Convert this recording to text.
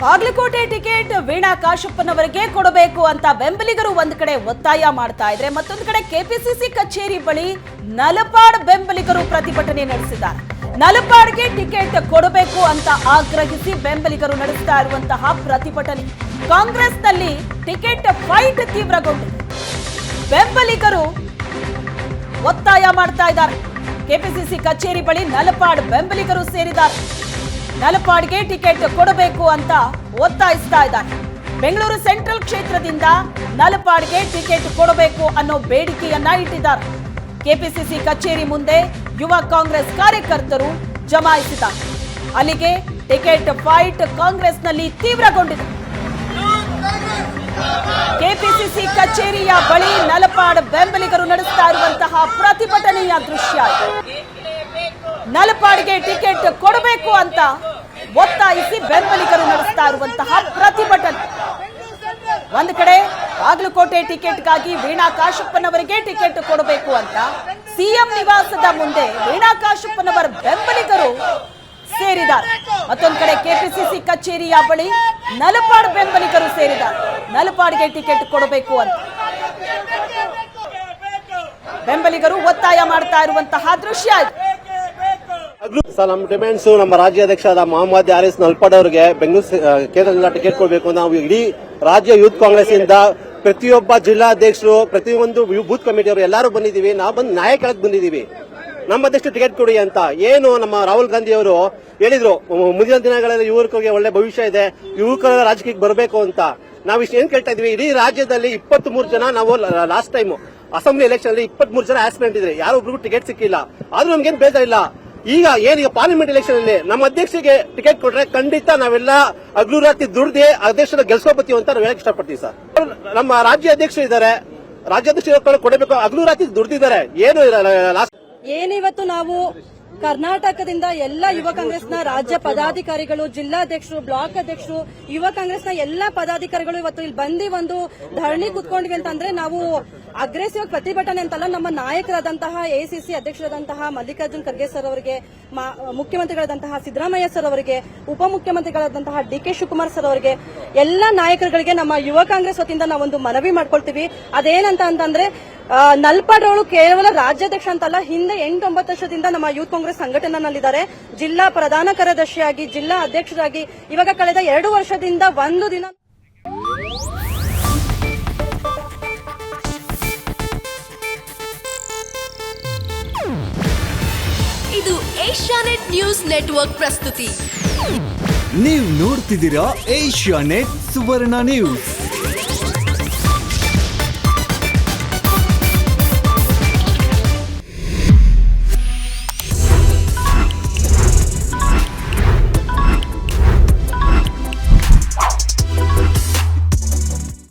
Bagalkot ticket Veena ಕಾಶಪ್ಪನವರಿಗೆ ಕೊಡಬೇಕು ಅಂತ ಬೆಂಬಲಿಗರು ಒಂದ್ ಕಡೆ ಒತ್ತಾಯ ಮಾಡ್ತಾ ಇದ್ರೆ, ಮತ್ತೊಂದು ಕಡೆ ಕೆಪಿಸಿಸಿ ಕಚೇರಿ ಬಳಿ ನಲಪಾಡ್ ಬೆಂಬಲಿಗರು ಪ್ರತಿಭಟನೆ ನಡೆಸಿದ್ದಾರೆ. ನಲಪಾಡ್ಗೆ ಟಿಕೆಟ್ ಕೊಡಬೇಕು ಅಂತ ಆಗ್ರಹಿಸಿ ಬೆಂಬಲಿಗರು ನಡೆಸ್ತಾ ಇರುವಂತಹ ಪ್ರತಿಭಟನೆ ಕಾಂಗ್ರೆಸ್ನಲ್ಲಿ ಟಿಕೆಟ್ ಫೈಟ್ ತೀವ್ರಗೊಂಡಿದೆ. ಬೆಂಬಲಿಗರು ಒತ್ತಾಯ ಮಾಡ್ತಾ ಇದ್ದಾರೆ. ಕೆಪಿಸಿಸಿ ಕಚೇರಿ ಬಳಿ ನಲಪಾಡ್ ಬೆಂಬಲಿಗರು ಸೇರಿದ್ದಾರೆ. ನಲಪಾಡ್ಗೆ ಟಿಕೆಟ್ ಕೊಡಬೇಕು ಅಂತ ಒತ್ತಾಯಿಸ್ತಾ ಇದ್ದಾರೆ. ಬೆಂಗಳೂರು ಸೆಂಟ್ರಲ್ ಕ್ಷೇತ್ರದಿಂದ ನಲಪಾಡ್ಗೆ ಟಿಕೆಟ್ ಕೊಡಬೇಕು ಅನ್ನೋ ಬೇಡಿಕೆಯನ್ನ ಇಟ್ಟಿದ್ದಾರೆ. ಕೆಪಿಸಿಸಿ ಕಚೇರಿ ಮುಂದೆ ಯುವ ಕಾಂಗ್ರೆಸ್ ಕಾರ್ಯಕರ್ತರು ಜಮಾಯಿಸಿದ್ದಾರೆ. ಅಲ್ಲಿಗೆ ಟಿಕೆಟ್ ಫೈಟ್ ಕಾಂಗ್ರೆಸ್ನಲ್ಲಿ ತೀವ್ರಗೊಂಡಿದೆ. ಕೆಪಿಸಿಸಿ ಕಚೇರಿಯ ಬಳಿ ನಲಪಾಡ್ ಬೆಂಬಲಿಗರು ನಡೆಸ್ತಾ ಇರುವಂತಹ ಪ್ರತಿಭಟನೆಯ ದೃಶ್ಯ. ನಲಪಾಡ್ಗೆ ಟಿಕೆಟ್ ಕೊಡಬೇಕು ಅಂತ ಒತ್ತಾಯಿಸಿ ಬೆಂಬಲಿಗರು ನಡೆಸ್ತಾ ಇರುವಂತಹ ಪ್ರತಿಭಟನೆ. ಒಂದು ಕಡೆ ಬಾಗಲಕೋಟೆ ಟಿಕೆಟ್ಗಾಗಿ ವೀಣಾ ಕಾಶಪ್ಪನವರಿಗೆ ಟಿಕೆಟ್ ಕೊಡಬೇಕು ಅಂತ ಸಿಎಂ ನಿವಾಸದ ಮುಂದೆ ವೀಣಾ ಕಾಶಪ್ಪನವರ ಬೆಂಬಲಿಗರು ಸೇರಿದ್ದಾರೆ. ಮತ್ತೊಂದು ಕಡೆ ಕೆಪಿಸಿಸಿ ಕಚೇರಿಯ ಬಳಿ ನಲಪಾಡ್ ಬೆಂಬಲಿಗರು ಸೇರಿದ್ದಾರೆ. ನಲಪಾಡ್ಗೆ ಟಿಕೆಟ್ ಕೊಡಬೇಕು ಅಂತ ಬೆಂಬಲಿಗರು ಒತ್ತಾಯ ಮಾಡ್ತಾ ಇರುವಂತಹ ದೃಶ್ಯ ಇದು. ಸರ್, ನಮ್ಮ ಡಿಮ್ಯಾಂಡ್ಸ್ ನಮ್ಮ ರಾಜ್ಯಾಧ್ಯಕ್ಷರಾದ ಮೊಹಮ್ಮದ್ ಆರಿಸ್ ನಲ್ಪಾಡ್ ಅವರಿಗೆ ಬೆಂಗಳೂರು ಕೇಂದ್ರದಿಂದ ಟಿಕೆಟ್ ಕೊಡಬೇಕು ಅಂತ ನಾವು ಇಡೀ ರಾಜ್ಯ ಯೂತ್ ಕಾಂಗ್ರೆಸ್ ಇಂದ ಪ್ರತಿಯೊಬ್ಬ ಜಿಲ್ಲಾಧ್ಯಕ್ಷರು, ಪ್ರತಿಯೊಂದು ಬೂತ್ ಕಮಿಟಿಯವರು ಎಲ್ಲರೂ ಬಂದಿದ್ದೀವಿ. ನಾವು ಬಂದು ನ್ಯಾಯ ಕೇಳಕ್ ಬಂದಿದ್ದೀವಿ. ನಮ್ಮ ಅಧ್ಯಕ್ಷರು ಟಿಕೆಟ್ ಕೊಡಿ ಅಂತ. ಏನು ನಮ್ಮ ರಾಹುಲ್ ಗಾಂಧಿ ಅವರು ಹೇಳಿದ್ರು, ಮುಂದಿನ ದಿನಗಳಲ್ಲಿ ಯುವಕರಿಗೆ ಒಳ್ಳೆ ಭವಿಷ್ಯ ಇದೆ, ಯುವಕರ ರಾಜಕೀಯಕ್ಕೆ ಬರಬೇಕು ಅಂತ. ನಾವು ಇಷ್ಟು ಏನ್ ಕೇಳ್ತಾ ಇದೀವಿ, ಇಡೀ ರಾಜ್ಯದಲ್ಲಿ 23 ಜನ ನಾವು ಲಾಸ್ಟ್ ಟೈಮ್ ಅಸೆಂಬ್ಲಿ ಎಲೆಕ್ಷನ್ ಅಲ್ಲಿ 23 ಜನ ಆಸ್ಪಿರೆಂಟ್ ಇದ್ರೆ ಯಾರೊಬ್ರಿಗೂ ಟಿಕೆಟ್ ಸಿಕ್ಕಿಲ್ಲ. ಆದ್ರೂ ನಮ್ಗೇನ್ ಬೇಜಾರಿಲ್ಲ. ಈಗ ಪಾರ್ಲಿಮೆಂಟ್ ಎಲೆಕ್ಷನ್ ಅಲ್ಲಿ ನಮ್ಮ ಅಧ್ಯಕ್ಷರಿಗೆ ಟಿಕೆಟ್ ಕೊಟ್ರೆ ಖಂಡಿತ ನಾವೆಲ್ಲ ಹಗಲು ರಾತ್ರಿ ದುಡ್ದೇ ಅಧ್ಯಕ್ಷರ ಗೆಲ್ಸ್ಕೊಬತ್ತೀವಿ ಅಂತ ನಾವು ಹೇಳಕ್ ಇಷ್ಟಪಡ್ತೀವಿ ಸರ್. ನಮ್ಮ ರಾಜ್ಯಾಧ್ಯಕ್ಷರು ಇದ್ದಾರೆ, ರಾಜ್ಯಾಧ್ಯಕ್ಷರು ಕೊಡಬೇಕು, ಹಗಲು ರಾತ್ರಿ ದುಡ್ದಿದ್ದಾರೆ. ಏನಿವತ್ತು ನಾವು ಕರ್ನಾಟಕದಿಂದ ಎಲ್ಲ ಯುವ ಕಾಂಗ್ರೆಸ್ನ ರಾಜ್ಯ ಪದಾಧಿಕಾರಿಗಳು, ಜಿಲ್ಲಾಧ್ಯಕ್ಷರು, ಬ್ಲಾಕ್ ಅಧ್ಯಕ್ಷರು, ಯುವ ಕಾಂಗ್ರೆಸ್ನ ಎಲ್ಲ ಪದಾಧಿಕಾರಿಗಳು ಇವತ್ತು ಇಲ್ಲಿ ಬಂದು ಒಂದು ಧರಣಿ ಕೂತ್ಕೊಂಡ್ವಿ ಅಂತಂದ್ರೆ ನಾವು ಅಗ್ರೆಸಿವ್ ಪ್ರತಿಭಟನೆ ಅಂತಲ್ಲ, ನಮ್ಮ ನಾಯಕರಾದಂತಹ ಎಸಿಸಿ ಅಧ್ಯಕ್ಷರಾದಂತಹ ಮಲ್ಲಿಕಾರ್ಜುನ್ ಖರ್ಗೆ ಸರ್ ಅವರಿಗೆ, ಮುಖ್ಯಮಂತ್ರಿಗಳಾದಂತಹ ಸಿದ್ದರಾಮಯ್ಯ ಸರ್ ಅವರಿಗೆ, ಉಪಮುಖ್ಯಮಂತ್ರಿಗಳಾದಂತಹ ಡಿಕೆ ಶಿವಕುಮಾರ್ ಸರ್ ಅವರಿಗೆ, ಎಲ್ಲ ನಾಯಕರುಗಳಿಗೆ ನಮ್ಮ ಯುವ ಕಾಂಗ್ರೆಸ್ ವತಿಯಿಂದ ನಾವೊಂದು ಮನವಿ ಮಾಡ್ಕೊಳ್ತೀವಿ. ಅದೇನಂತ ಅಂತಂದ್ರೆ ನಲ್ಪಾಡ್ ಅವರು ಕೇವಲ ರಾಜ್ಯಾಧ್ಯಕ್ಷ ಅಂತಲ್ಲ, ಹಿಂದೆ 8-9 ವರ್ಷದಿಂದ ನಮ್ಮ ಯೂತ್ ಕಾಂಗ್ರೆಸ್ ಸಂಘಟನೆಯಲ್ಲಿದ್ದಾರೆ. ಜಿಲ್ಲಾ ಪ್ರಧಾನ ಕಾರ್ಯದರ್ಶಿಯಾಗಿ, ಜಿಲ್ಲಾ ಅಧ್ಯಕ್ಷರಾಗಿ ಇವಾಗ ಕಳೆದ 2 ವರ್ಷದಿಂದ ಒಂದು ದಿನ ಇದು ಏಷ್ಯಾನೆಟ್ ನ್ಯೂಸ್ ನೆಟ್ವರ್ಕ್ ಪ್ರಸ್ತುತಿ. ನೀವು ನೋಡ್ತಿದ್ದೀರಾ ಏಷ್ಯಾನೆಟ್ ಸುವರ್ಣ ನ್ಯೂಸ್.